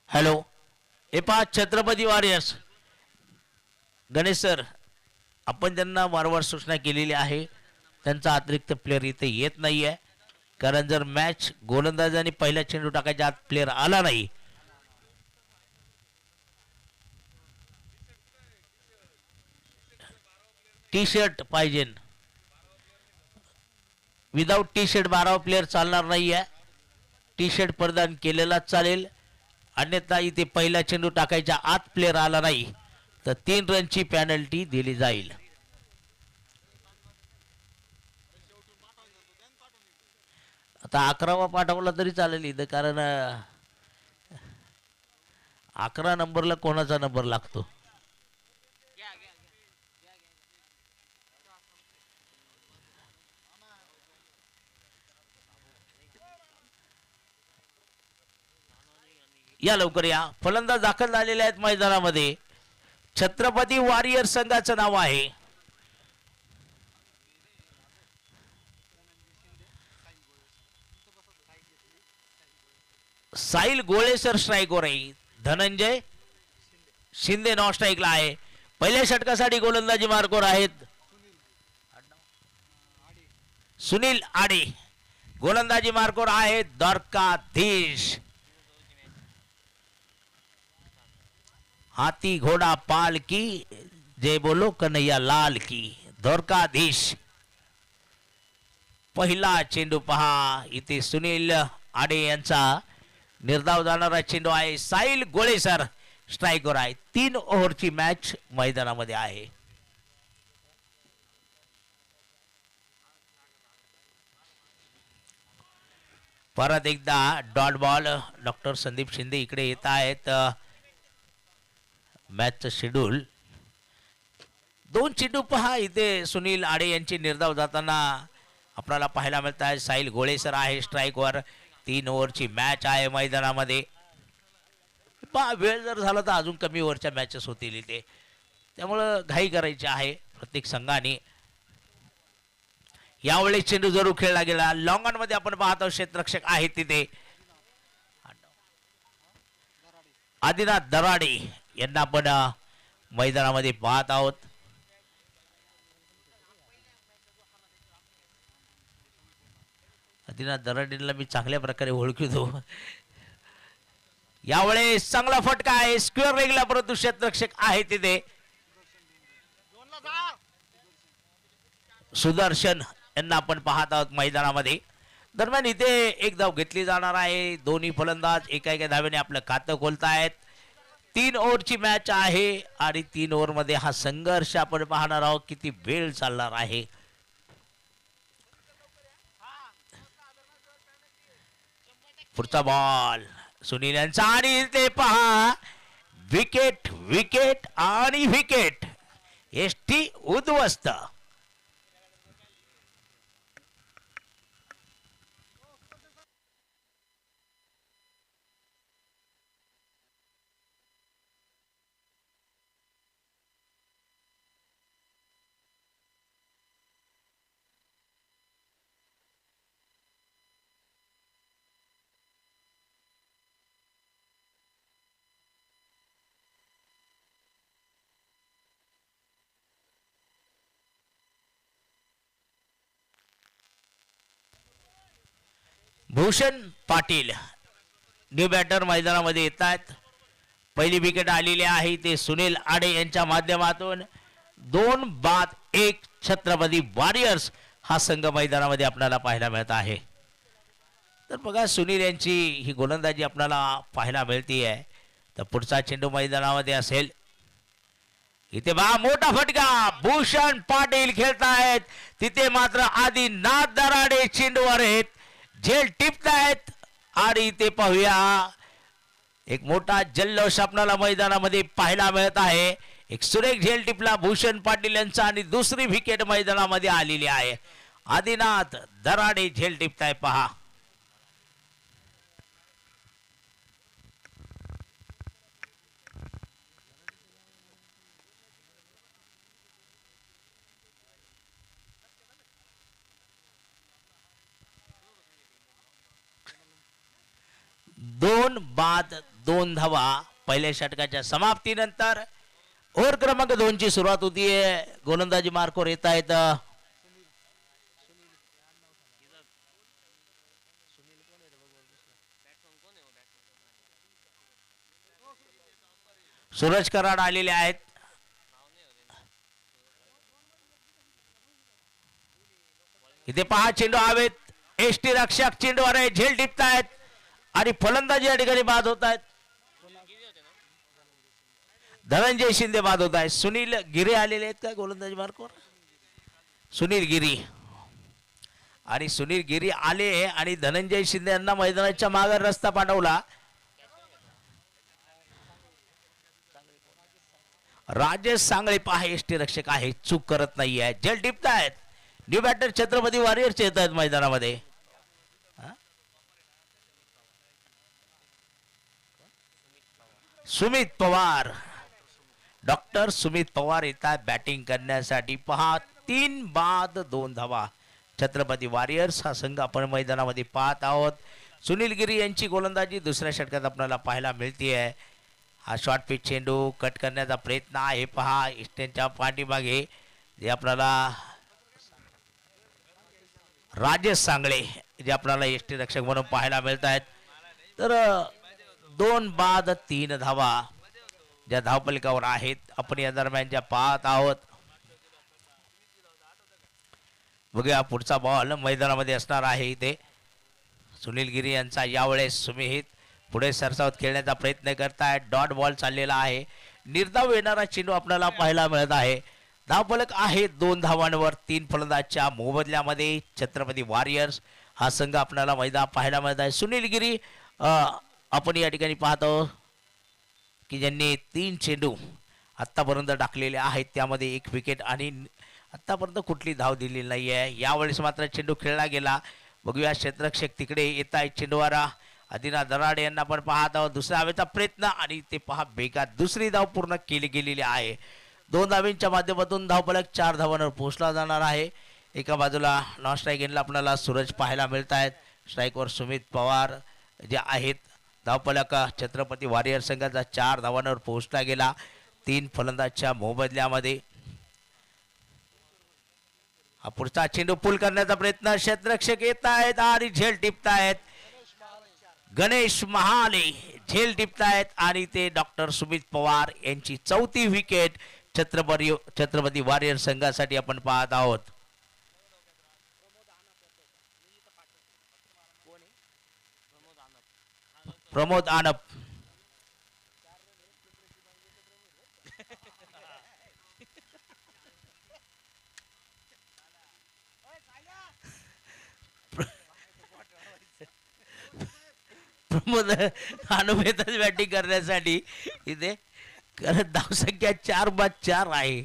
Hello, हे पहा Chhatrapati warriors Ganesh sir, आपण त्यांना वारंवार सूचना केलेली आहे. त्यांचा अतिरिक्त प्लेअर इथे येत नाही आहे, कारण जर मॅच गोलंदाजाने पहिला चेंडू टाकायच्या आत प्लेअर आला नाही, टी शर्ट पाहिजे. विदाऊट टी शर्ट 12 प्लेअर चालणार नाही आहे. टी शर्ट प्रदान केलेलाच चालेल, अन्यथा इथे पहिला चेंडू टाकायच्या आत प्लेअर आला नाही तर 3 रनची पॅनल्टी दिली जाईल. आता 11वा पाठवला तरी चालेल इथं, कारण 11 नंबरला कोणाचा नंबर लागतो. या लवकर या. फलंदाज दाखल झालेले आहेत मैदानामध्ये. छत्रपती वॉरियर संघाचं नाव आहे. साहिल गोळेसर स्ट्राईकवर आहे. धनंजय शिंदे नॉन स्ट्राईकला आहे. पहिल्या षटकासाठी गोलंदाजी मार्कवर आहेत सुनील आडे. गोलंदाजी मार्कवर आहेत द्वारकाधीश. हाथी घोडा पाल की जय बोलो कन्हैया लाल की. द्वारकाधीश. पहिला चेंडू पहा, इथे सुनील आडे यांचा निर्धाव जाणारा चेंडू आहे. साहिल गोळेसर स्ट्राईकवर आहे. 3 ओव्हरची मॅच मैदानामध्ये आहे. परत एकदा dot ball. Doctor Sandeep Shinde इकडे येत आहेत. मॅचचं शेड्यूल 2 चेंडू पहा, इथे सुनील आडे यांचे निर्धाव जाताना आपल्याला पाहायला मिळत आहे. साहिल गोळेसर आहे स्ट्राईकवर. 3 ओव्हरची मॅच आहे मैदानामध्ये. पहा, वेळ जर झाला तर अजून कमी ओव्हरच्या मॅचेस होतील इथे, त्यामुळं घाई करायची आहे प्रत्येक संघाने. यावेळी चेंडू जरूर खेळला गेला. लॉंग ऑन मध्ये आपण पाहतो क्षेत्ररक्षक आहेत तिथे आदिनाथ दराडे यांना आपण मैदानामध्ये पाहत आहोत. आदिनाथ दराडेला मी चांगल्या प्रकारे ओळखतो. यावेळेस चांगला फटका आहे स्क्वेअर रेगला, परंतु क्षेत्ररक्षक आहे तिथे सुदर्शन यांना आपण पाहत आहोत मैदानामध्ये. दरम्यान इथे एक धाव घेतली जाणार आहे. दोन्ही फलंदाज एका एका धावेने आपलं खातं खोलतायत. 3 ओव्हरची मॅच आहे आणि 3 ओव्हर मध्ये हा संघर्ष आपण पाहणार आहोत किती वेळ चालणार आहे. पुढचा बॉल सुनील यांचा आणि ते पहा विकेट विकेट आणि विकेट. एसटी उद्ध्वस्त. भूषण पाटील न्यू बॅटर मैदानामध्ये येत आहेत. पहिली विकेट आलेली आहे ते सुनील आडे यांच्या माध्यमातून. 2 बाद 1 छत्रपती वॉरियर्स हा संघ मैदानामध्ये आपल्याला पाहायला मिळत आहे. तर बघा सुनील यांची ही गोलंदाजी आपल्याला पाहायला मिळते आहे. तर पुढचा चेंडू मैदानामध्ये असेल. इथे बा मोठा फटका. भूषण पाटील खेळतायत तिथे मात्र आदिनाथ दराडे चेंडूवर आहेत. झेल टिपतायत आणि इथे पाहूया एक मोठा जल्लोष आपल्याला मैदानामध्ये पाहायला मिळत आहे. एक सुरेख झेल टिपला भूषण पाटील यांचा आणि दुसरी विकेट मैदानामध्ये आलेली आहे. आदिनाथ दराडे झेल टिपताय पहा. 2 बाद 2 धावा पहिल्या षटकाच्या समाप्तीनंतर ओव्हर क्रमांक 2 ची सुरुवात होतीये. गोलंदाजी मार्कवर येत आहेत सूरज कराड आलेले आहेत. इथे पहा चेंडू हवेत. एसटी रक्षक चेंडूवर आहे, झेल टिपतायत आणि फलंदाजी या ठिकाणी बाद होत आहेत. धनंजय शिंदे बाद होत आहेत. सुनील गिरे आलेले आहेत का गोलंदाजी मार्कवर? सुनील गिरी आणि सुनील गिरी आले आणि धनंजय शिंदे यांना मैदानाच्या मागे रस्ता पाठवला. राजेश सांगळे पहा एसटी रक्षक आहे, चूक करत नाही आहे, झेल टिपतायत. न्यू बॅटर छत्रपती वॉरियर्स येत आहेत मैदानामध्ये. सुमित पवार, डॉक्टर सुमित पवार येतात बॅटिंग करण्यासाठी. पहा 3 बाद 2 धावा छत्रपती वॉरियर्स हा संघ आपण मैदानामध्ये पाहत आहोत. सुनील गिरी यांची गोलंदाजी दुसऱ्या षटकात आपल्याला पाहायला मिळते आहे. हा शॉर्ट पिच चेंडू कट करण्याचा प्रयत्न आहे. पहा इस्टेनच्या पाठीमागे जे आपल्याला राजेश सांगळे जे आपल्याला एसटी रक्षक म्हणून पाहायला मिळत आहेत. तर 2 बाद 3 धावा ज्या धावफलकावर आहेत आपण या दरम्यान ज्या पाहत आहोत. बघूया पुढचा बॉल मैदानामध्ये असणार आहे. इथे सुनील गिरी यांचा यावेळेस सुमित पुढे सरसावत खेळण्याचा प्रयत्न करतायत. डॉट बॉल चाललेला आहे. निर्धाव येणारा चेंडू आपल्याला पाहायला मिळत आहे. धावफलक आहे 2 धावांवर 3 फलंदाजच्या मोबदल्यामध्ये छत्रपती वॉरियर्स हा संघ आपल्याला मैदान पाहायला मिळत आहे. सुनील गिरी आपण या ठिकाणी पाहतो की ज्यांनी 3 चेंडू आत्तापर्यंत टाकलेले आहेत, त्यामध्ये 1 विकेट आणि आत्तापर्यंत कुठली धाव दिलेली नाही आहे. यावेळेस मात्र चेंडू खेळला गेला. बघूया क्षेत्ररक्षक तिकडे येत आहेत चेंडूवारा आदिनाथ दराडे यांना आपण पाहत आहोत. दुसऱ्या धावेचा प्रयत्न आणि ते पहा बेगात दुसरी धाव पूर्ण केली गेलेली आहे. 2 धावींच्या माध्यमातून धावफलक 4 धावांवर पोहोचला जाणार आहे. एका बाजूला नॉन स्ट्राईक एंडला आपल्याला सूरज पाहायला मिळत आहेत. स्ट्राईकवर सुमित पवार जे आहेत. धावफलक छत्रपती वॉरियर संघाचा 4 धावांवर पोहोचला गेला 3 फलंदाजच्या मोबदल्यामध्ये. हा पुढचा चेंडू पुल करण्याचा प्रयत्न क्षेत्ररक्षक येत आहेत आणि झेल टिपतायत. गणेश महाले झेल टिपतायत आणि ते डॉक्टर सुमित पवार यांची 4थी विकेट छत्रपती वॉरियर संघासाठी आपण पाहत आहोत. प्रमोद आनप प्रमोद आनप येतात बॅटिंग करण्यासाठी. इथे धावसंख्या 4 बाद 4 आहे.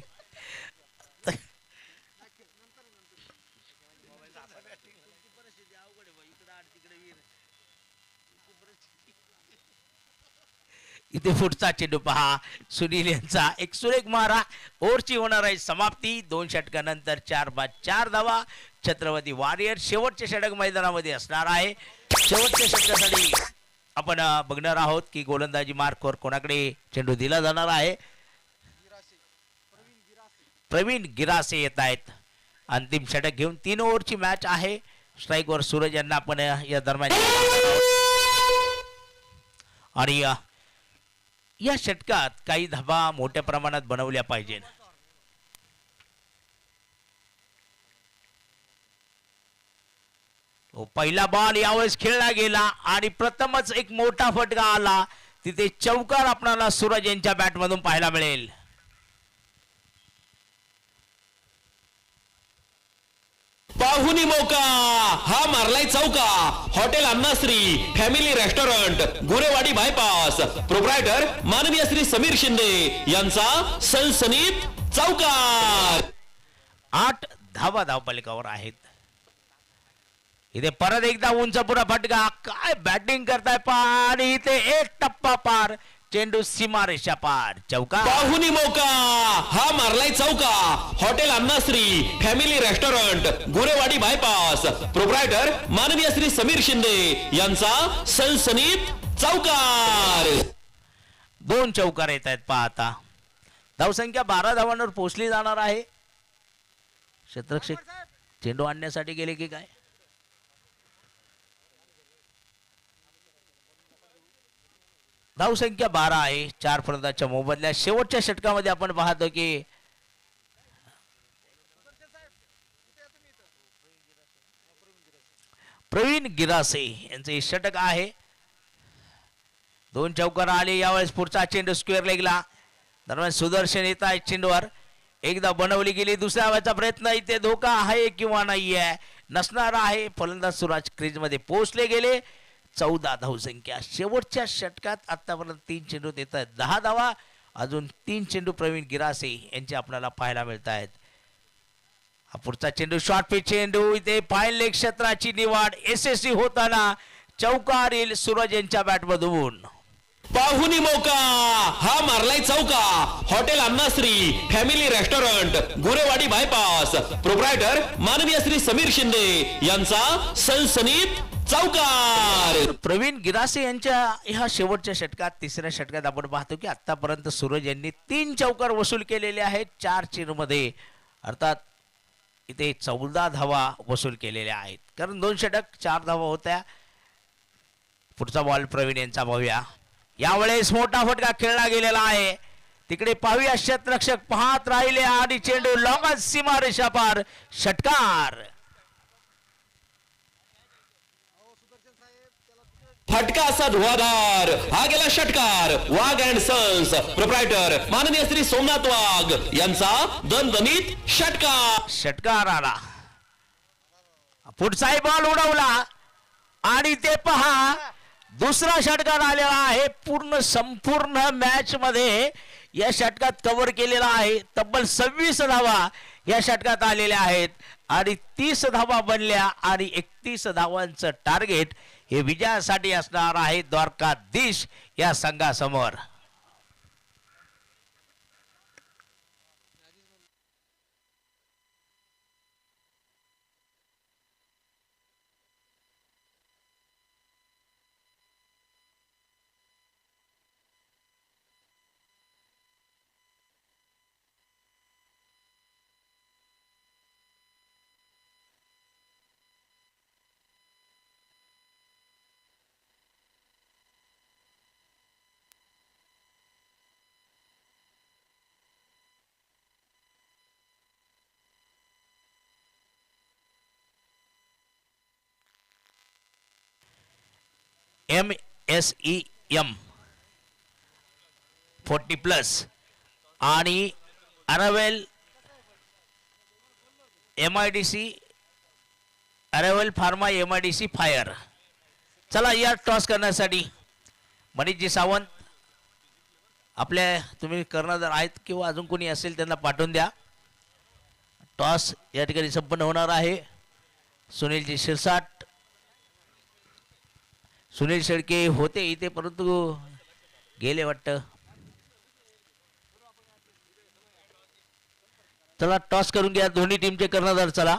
इथे पुढचा चेंडू पहा सुनील यांचा एक सुरेख मारा. ओव्हरची होणार आहे समाप्ती. 2 षटकानंतर 4 बाद 4 धावा छत्रपती वॉरियर शेवटचे षटक मैदानामध्ये असणार आहे. शेवटच्या षटकासाठी आपण बघणार आहोत की गोलंदाजी मार्कवर कोणाकडे चेंडू दिला जाणार आहे. प्रवीण गिरासे येत आहेत अंतिम षटक घेऊन. 3 ओव्हरची मॅच आहे. स्ट्राईकवर सूरज यांना आपण या दरम्यान आणि या षटकात काही धाबा मोठ्या प्रमाणात बनवल्या पाहिजे. पहिला बॉल यावेळेस खेळला गेला आणि प्रथमच एक मोठा फटका आला. तिथे चौकार आपल्याला सूरज यांच्या बॅट मधून पाहायला मिळेल. पाहुणी मौका हा मारलाय चौका. Hotel Annashree family restaurant Gorewadi bypass proprietor माननीय श्री समीर शिंदे यांचा सनसनीत चौकार. 8 धावा धावफलकावर आहेत. इथे परत एकदा उंच पुरा फटका. काय बॅटिंग करताय पाणी. इथे एक टप्पा पार चेंडू सीमारेषा पार चौका. पाहुणी मौका हा मारलाय चौका. Hotel Annashree family restaurant Gorewadi bypass proprietor माननीय श्री समीर शिंदे यांचा सनसनीत चौकार. दोन चौकार येत आहेत पाहता. धावसंख्या 12 धावांवर पोहोचली जाणार आहे. क्षेत्ररक्षक चेंडू आणण्यासाठी गेले की काय? धावसंख्या 12 आहे. 4 फलंदाजांच्या मोबदल्यात शेवटच्या षटकामध्ये आपण पाहतो की प्रवीण गिरासे यांचे षटक आहे. दोन चौकार आले. यावेळेस पुढचा चेंडू स्क्वेअर लेगला. दरम्यान सुदर्शन येत आहे चेंडूवर. एकदा बनवली गेली. दुसऱ्या वेळेचा प्रयत्न. इथे धोका आहे किंवा नाही आहे? नसणार आहे. फलंदाज सुराज क्रीज मध्ये पोहोचले गेले. 14 धावसंख्या. शेवटच्या षटकात आतापर्यंत 3 चेंडू देत आहेत 10 धावा. अजून 3 चेंडू प्रवीण गिरासे यांचे आपल्याला पाहायला मिळत आहेत. हा पुढचा चेंडू शॉर्ट पिच चेंडू. इथे फाईन लेग क्षेत्राची निवड यशस्वी होताना चौकार येईल सूरज यांच्या बॅटमधून. पाहुणी मौका. हा मारलाय चौका. Hotel Annashree family restaurant Gorewadi bypass proprietor माननीय श्री समीर शिंदे यांचा सनसनीत चौकार. प्रवीण गिरासे यांच्या ह्या शेवटच्या षटकात तिसऱ्या षटकात आपण पाहतो की आतापर्यंत सूरज यांनी 3 चौकार वसूल केलेले आहेत 4 चेंडूमध्ये. अर्थात इथे 14 धावा वसूल केलेल्या आहेत. कारण 2 षटक 4 धावा होत्या. पुढचा बॉल प्रवीण यांचा पाहूया. यावेळेस मोठा फटका खेळला गेलेला आहे. तिकडे पाहूया. क्षेत्ररक्षक पाहत राहिले आणि चेंडू लॉंग सीमारेषा पार. षटकार. फटका असा धुवाधार. हा गेला षटकार. वाघ अँड सन्स प्रोप्रायटर माननीय श्री सोमनाथ वाघ यांचा दणदणीत षटकार. षटकार आला. पुढचाही बॉल उडवला आणि ते पहा दुसरा षटकार आलेला आहे. संपूर्ण मॅच मध्ये या षटकात कव्हर केलेला आहे. तब्बल 26 धावा या षटकात आलेल्या आहेत आणि 30 धावा बनल्या आणि 31 धावांचं टार्गेट हे विजयासाठी असणार आहे द्वारकाधीश या संघासमोर. MSEM 40+ आणि अरावेल MIDC अरावेल फार्मा MIDC फायर. चला या टॉस करण्यासाठी मनीषजी सावंत आपल्या तुम्ही कर्णधार आहेत किंवा अजून कोणी असेल त्यांना पाठवून द्या. टॉस या ठिकाणी संपन्न होणार आहे. सुनीलजी शिरसाट सुनील शेळके होते इथे परंतु गेले वाटतं. चला टॉस करून घ्या दोन्ही टीमचे कर्णधार. चला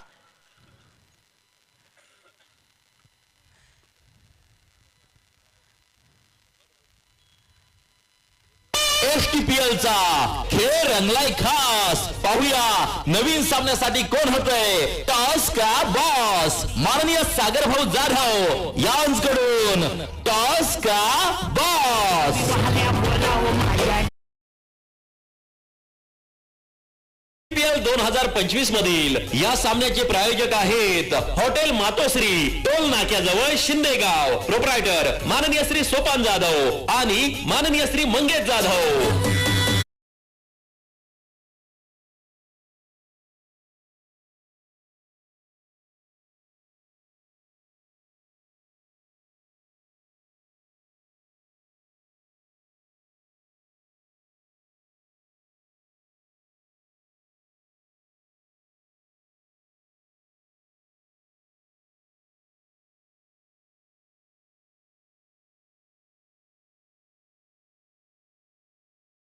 STPL चा खेळ रंगलाय खास. पाहूया नवीन सामन्यासाठी कोण होतोय टॉस का बॉस. माननीय सागर भाऊ जाधव यांकडून टॉस का बॉस. IPL 2025 मधील या सामन्याचे प्रायोजक आहेत हॉटेल मातोश्री टोल नाक्याजवळ शिंदेगाव प्रोप्रायटर माननीय श्री सोपान जाधव आणि माननीय Shri Mangesh Jadhav.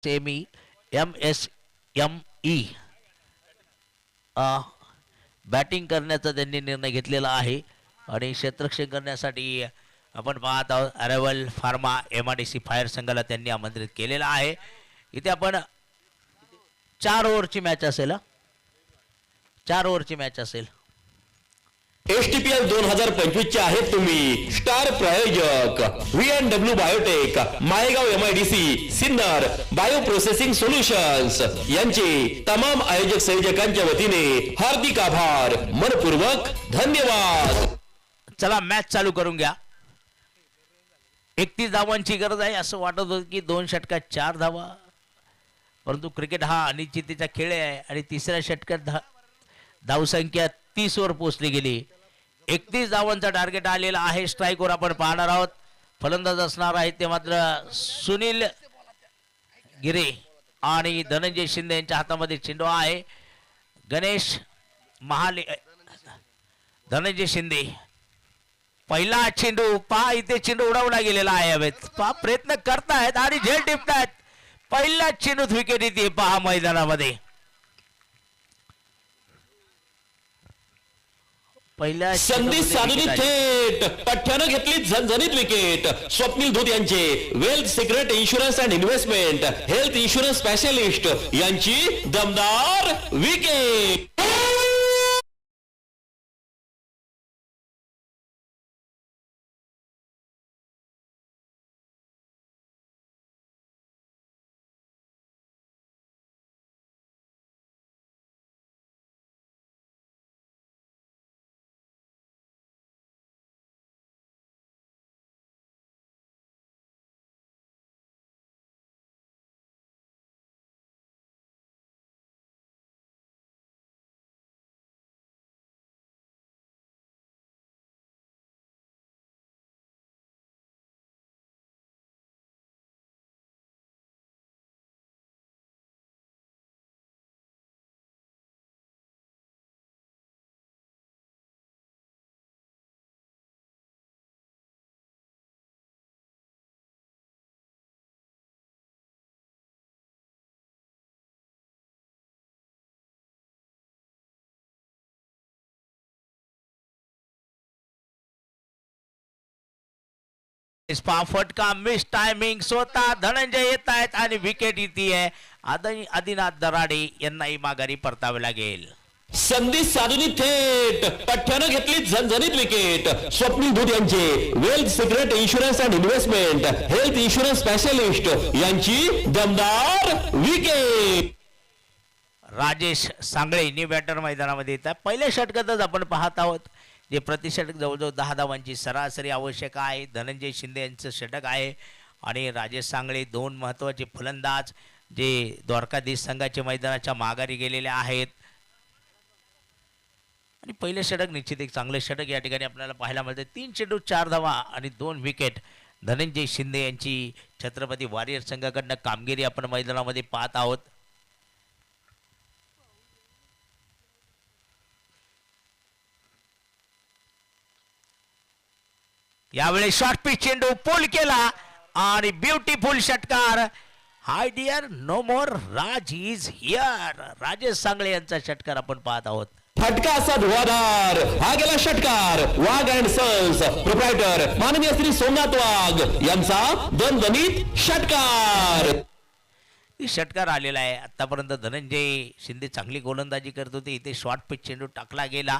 Semi MSME batting करण्याचा त्यांनी निर्णय घेतलेला आहे आणि क्षेत्ररक्षण करण्यासाठी आपण पाहत आहोत अरेवल फार्मा MRDC फायर संघाला त्यांनी आमंत्रित केलेला आहे. इथे आपण 4 ओव्हरची मॅच असेल. 4 ओव्हरची मॅच असेल. STPL 2025 चे आहेत तुम्ही स्टार प्रायोजक VNW biotech, Maygaon MIDC, Sinnar bio processing solutions यांचे तमाम आयोजक संयोजकांच्या वतीने हार्दिक आभार, मनपूर्वक धन्यवाद. चला मॅच चालू करून घ्या. 31 धावांची गरज आहे. असं वाटत होतं की 2 षटकात 4 धावा, परंतु क्रिकेट हा अनिश्चिततेचा खेळ आहे आणि तिसऱ्या षटकात धावसंख्या 30 वर पोहोचली गेली. 31 धावांचा टार्गेट आलेला आहे. स्ट्राईकवर आपण पाहणार आहोत. फलंदाज असणार आहेत ते मात्र सुनील गिरे आणि धनंजय शिंदे यांच्या हातामध्ये चेंडू आहे. गणेश महाले, धनंजय शिंदे, पहिला चेंडू पहा. इथे चेंडू उडवला गेलेला आहे. हवेत पहा, प्रयत्न करतायत आणि झेल टिपतायत. पहिला चेंडूत विकेट येते पहा मैदानामध्ये. पहिल्या संधी साधून थेट पठ्ठ्यानं घेतली झणझणीत विकेट. स्वप्नील धूत यांचे wealth secret insurance and investment health insurance specialist यांची दमदार विकेट. फटका मिस टायमिंग. स्वतः धनंजय येत आहेत आणि विकेट येते. आदिनाथ दराडे यांनाही माघारी परतावे लागेल. संधी साधून थेट पठ्ठ्यानं घेतली झणझणीत विकेट. स्वप्नील धूत यांचे wealth secret insurance and investment health insurance specialist यांची दमदार wicket. Rajesh Sangle new batter मैदानामध्ये येतात. पहिल्या षटकातच आपण पाहत आहोत जे प्रतिषटक जवळजवळ 10 धावांची सरासरी आवश्यक आहे. धनंजय शिंदे यांचं षटक आहे आणि राजेश सांगळे 2 महत्त्वाचे फलंदाज जे द्वारकाधीश संघाच्या मैदानाच्या माघारी गेलेले आहेत. आणि पहिले षटक निश्चित एक चांगले षटक या ठिकाणी आपल्याला पाहायला मिळते. 3 चेंडू 4 धावा आणि 2 विकेट. धनंजय शिंदे यांची छत्रपती वॉरियर संघाकडनं कामगिरी आपण मैदानामध्ये पाहत आहोत. यावेळी शॉर्ट पिच चेंडू पुल केला आणि ब्युटिफुल षटकार. Hi dear no more Raj is here. Rajesh Sangle यांचा षटकार आपण पाहत आहोत. फटका असा धुवाधार. हा गेला षटकार. वाघ अँड सन्स प्रोप्रायटर माननीय श्री सोमनाथ वाघ यांचा दणदणीत षटकार. षटकार आलेला आहे. आतापर्यंत धनंजय शिंदे चांगली गोलंदाजी करत होते. इथे शॉर्ट पिच चेंडू टाकला गेला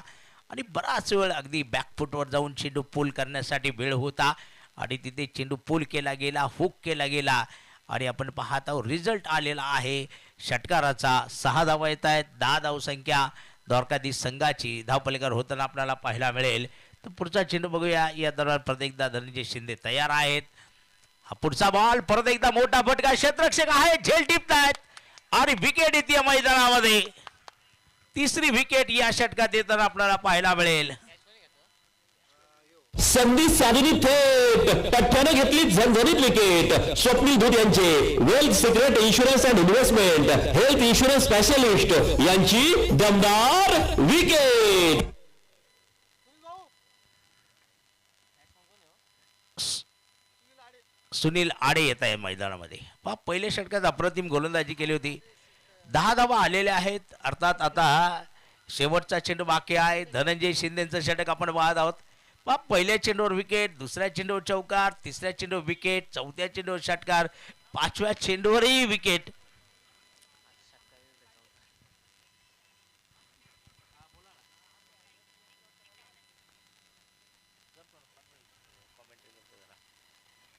आणि बराच वेळ अगदी बॅकफुटवर जाऊन चेंडू पूल करण्यासाठी वेळ होता आणि तिथे चेंडू पूल केला गेला, हुक केला गेला आणि आपण पाहत आहोत रिझल्ट आलेला आहे षटकाराचा. 6 धावा येत आहेत. 10 धावसंख्या द्वारकाधीश संघाची धावपलीकर होताना आपल्याला पाहायला मिळेल. तर पुढचा चेंडू बघूया. या दरम्यान परत एकदा धनंजय शिंदे तयार आहेत. हा पुढचा बॉल परत एकदा मोठा फटका. क्षेत्ररक्षक आहे, झेल टिपतायत आणि विकेट येते मैदानामध्ये. तिसरी विकेट या षटकात येताना आपल्याला पाहायला मिळेल. संधी साधून थेट पठ्ठ्यानं घेतली झणझणीत विकेट. स्वप्नील धूत यांचे wealth secret insurance and investment health insurance specialist यांची दमदार विकेट. सुनील आडे येत आहे मैदानामध्ये. पहा पहिल्या षटकात अप्रतिम गोलंदाजी केली होती. 10 धावा आलेल्या आहेत. अर्थात आता शेवटचा चेंडू बाकी आहे. धनंजय शिंदेचं षटक आपण पाहत आहोत. पहिल्या चेंडूवर विकेट, दुसऱ्या चेंडूवर चौकार, तिसऱ्या चेंडूवर विकेट, चौथ्या चेंडूवर षटकार, पाचव्या चेंडूवरही विकेट.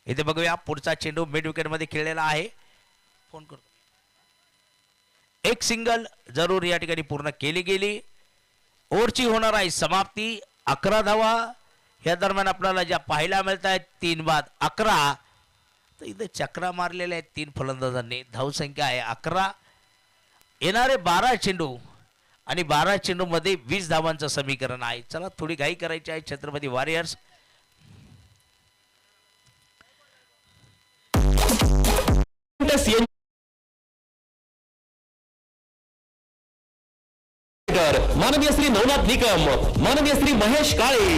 इथे बघूया पुढचा चेंडू मिड विकेट मध्ये खेळलेला आहे. फोन करतो. एक सिंगल जरूर या ठिकाणी पूर्ण केली गेली. ओव्हरची होणार आहे समाप्ती. 11 धावा या दरम्यान आपल्याला ज्या पाहायला मिळत आहेत 3 बाद 11. तर इथे चक्रा मारलेल्या आहेत 3 फलंदाजांनी. धावसंख्या आहे 11. येणारे 12 चेंडू आणि 12 चेंडू मध्ये 20 धावांचं समीकरण आहे. चला थोडी घाई करायची आहे छत्रपती वॉरियर्स. माननीय श्री नवनाथ निकम, माननीय Shri Mahesh Kale,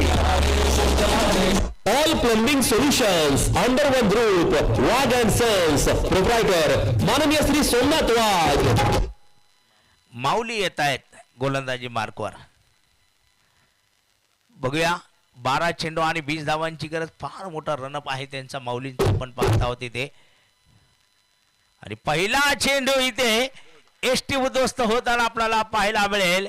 all plumbing solutions under one group, Wagh and sons, proprietor माननीय श्री सोमनाथ वाघ. माऊली येत आहेत गोलंदाजी मार्कवर. बघूया 12 चेंडू आणि 20 धावांची गरज. फार मोठा रनअप आहे त्यांचा माऊलींचा. आपण पाहत आहोत इथे. आणि पहिला चेंडू इथे एसटी उद्ध्वस्त होताना आपल्याला पाहायला मिळेल.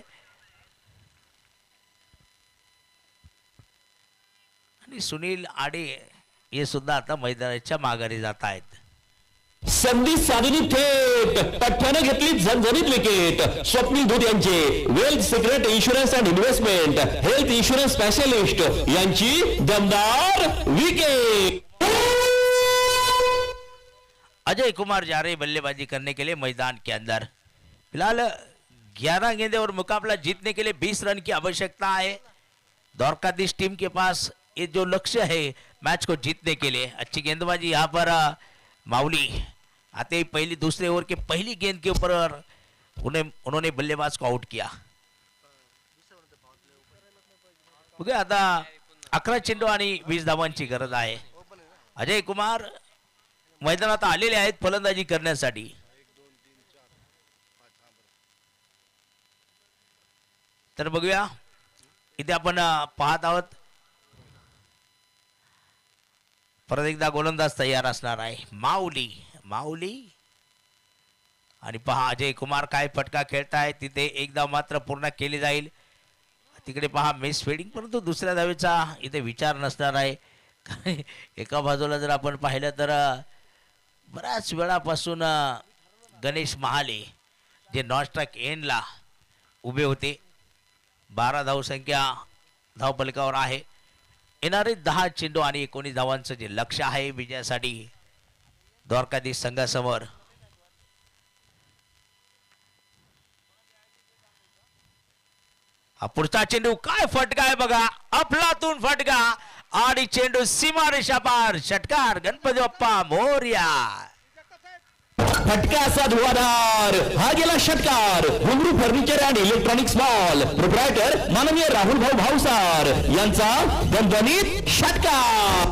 आणि सुनील आडे हे सुद्धा आता मैदानाच्या माघारी जात आहेत. संधी साधूनी थेट पठ्ठ्यानं घेतली झणझणीत विकेट. स्वप्नील धूत यांचे wealth secret insurance and investment health insurance specialist यांची दमदार विकेट. अजय कुमार जा रहे बल्लेबाजी करने के लिए मैदान के अंदर. फिलहाल 11 गेंदे और मुकाबला जीतने के लिए 20 रन की आवश्यकता है. द्वारकाधीश टीम के पास ये जो लक्ष्य है मैच को जीतने के लिए. अच्छी गेंदबाजी यहाँ पर माउली आते ही पहली दूसरे ओवर के पहली गेंद के ऊपर उन्होंने बल्लेबाज को आउट किया. ओके आता 11 चेंडू आणि 20 धावांची गरज आहे. अजय कुमार मैदानात आलेले आहेत फलंदाजी करण्यासाठी. तर बघूया इथे आपण पाहत आहोत. परत एकदा गोलंदाज तयार असणार आहे माऊली. आणि पहा अजय कुमार काय फटका खेळताय. तिथे एकदा मात्र पूर्ण केली जाईल. तिकडे पहा मिस फिल्डिंग, परंतु दुसऱ्या धावेचा इथे विचार नसणार आहे. एका बाजूला जर आपण पाहिलं तर बऱ्याच वेळापासून गणेश महाले जे नॉनस्ट्राइक एंडला उभे होते. 12 धावसंख्या धावफलकावर आहे. येणारे 10 चेंडू आणि 19 धावांचं जे लक्ष्य आहे विजयासाठी द्वारकाधीश संघासमोर. हा पुढचा चेंडू काय फटका आहे बघा. अफलातून फटका आणि चेंडू सीमारेषा पार. षटकार गणपती बाप्पा मोरया. फटका असा धुवाधार. हा गेला षटकार. घुंगरू furniture and electronics mall proprietor माननीय राहुल भाऊ भावसार यांचा दणदणीत षटकार.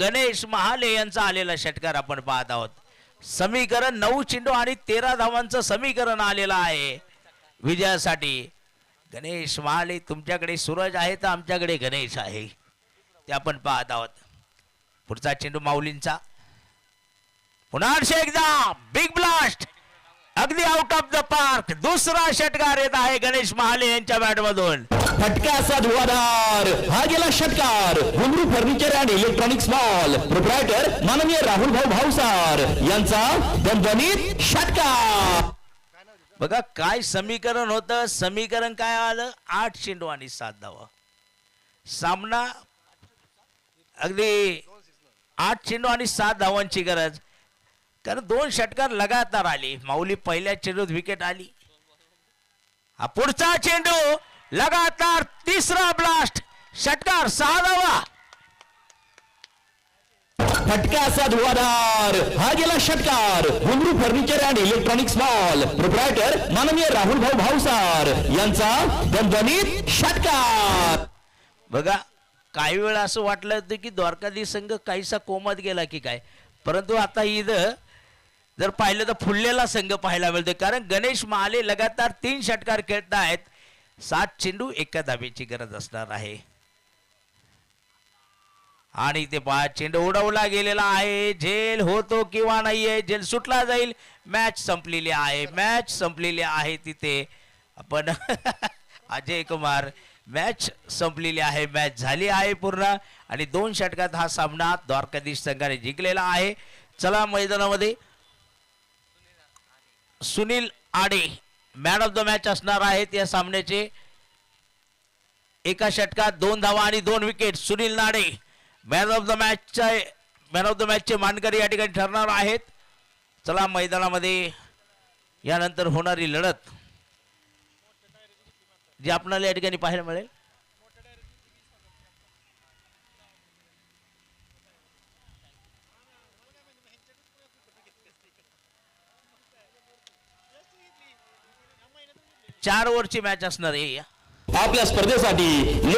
गणेश महाले यांचा आलेला षटकार आपण पाहत आहोत. समीकरण 9 चेंडू आणि 13 धावांचं समीकरण आलेलं आहे विजयासाठी. गणेश महाले तुमच्याकडे सूरज आहे तर आमच्याकडे गणेश आहे ते आपण पाहत आहोत. पुढचा चेंडू माऊलींचा. पुन्हा एकदा बिग ब्लास्ट अगदी आउट ऑफ द पार्क. दुसरा षटकार येत आहे गणेश महाले यांच्या बॅट मधून. फटका असा धुवाधार. हा गेला षटकार. घुंगरू furniture and electronics mall proprietor माननीय राहुल भाऊ भावसार यांचा दणदणीत षटकार. बघा काय समीकरण होतं. समीकरण काय आलं. 8 चेंडू आणि 7 धावा. सामना अगदी 8 चेंडू आणि 7 धावांची गरज. कारण 2 षटकार लगातार आली. माऊली पहिल्या चेंडूत विकेट आली. हा पुढचा चेंडू लगातार तिसरा ब्लास्ट. षटकार 6 धावा. फटका असा धुवाधार. हा गेला षटकार. घुंगरू furniture and electronics mall proprietor माननीय राहुल भाऊ भावसार यांचा दणदणीत षटकार. बघा काही वेळा असं वाटलं होतं की द्वारकाधीश संघ काहीसा कोमात गेला की काय, परंतु आता इथं जर पाहिलं तर फुललेला संघ पाहायला मिळतोय. कारण गणेश महाले लगातार 3 षटकार खेळत आहेत. 7 चेंडू 1 धावेची गरज असणार आहे. आणि ते पहा चेंडू उडवला गेलेला आहे. झेल होतो किंवा नाहीये, झेल सुटला जाईल. मॅच संपलेली आहे, मॅच संपलेली आहे. तिथे आपण अजय कुमार, मॅच संपलेली आहे, मॅच झाली आहे पूर्ण आणि 2 षटकात हा सामना द्वारकाधीश संघाने जिंकलेला आहे. चला मैदानामध्ये सुनील आडे मॅन ऑफ द मॅच असणार आहेत या सामन्याचे. एका षटकात 2 धावा आणि 2 wicket. Sunil Nade man of the मॅचचे मानकरी या ठिकाणी ठरणार आहेत. चला मैदानामध्ये यानंतर होणारी लढत जी आपल्याला या ठिकाणी पाहायला मिळेल. चार ओव्हरची मॅच असणार आहे. आपल्या स्पर्धेसाठी